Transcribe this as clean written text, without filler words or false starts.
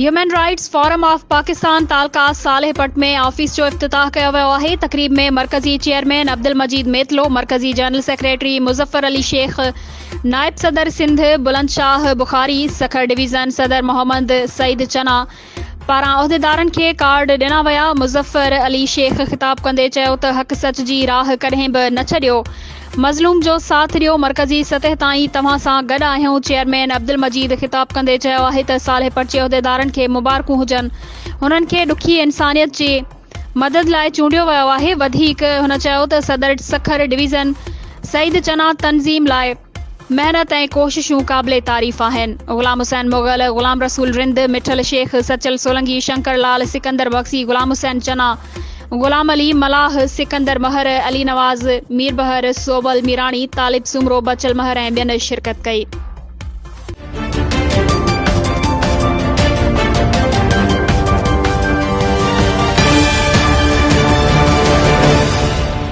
Human rights forum of Pakistan तालका सालेहपट में office जो इफ्तिताह किया वियो आहे। तकरीब में मरकजी चेयरमैन अब्दुल मजीद मेतलो, मरकजी जनरल सेक्रेटरी मुजफ्फर अली शेख, नायब सदर सिंध बुलंदशाह बुखारी, सखर डिवीजन सदर मोहम्मद सईद चना पारां उहदेदारनि खे कार्ड ॾिना विया। मुजफ्फर अली शेख खिताब कंदे चयो त हक़ सच जी राह कॾहिं बि न छॾियो, मज़लूम जो साथ ॾियो, मरकज़ी सतह ताईं तव्हां सां गॾु आहियूं। चेयरमैन अब्दुल मजीद खिताब कंदे चयो आहे त सालेहपट जे उहदेदारनि खे मुबारकूं हुजनि। हुननि खे ॾुखी इंसानियत जे मदद लाइ चूंडियो वियो आहे। वधीक हुन चयो त सदर सखर डिवीज़न सईद चना तंज़ीम लाइ मेहनत ऐं कोशिशूं क़ाबिले तारीफ़ आहिनि। गुलाम हुसैन मुग़ल, गुलाम रसूल रिंद, मिठल शेख, सचल सोलंगी, शंकर लाल, सिकंदर बख्शी, गुलाम हुसैन चना, गुलाम अली मलाह, सिकंदर महर, अली नवाज़, मीर बहर, सोबल मीरानी, तालिब सुमरो, बचल महर ऐं ॿियनि शिरकत कई।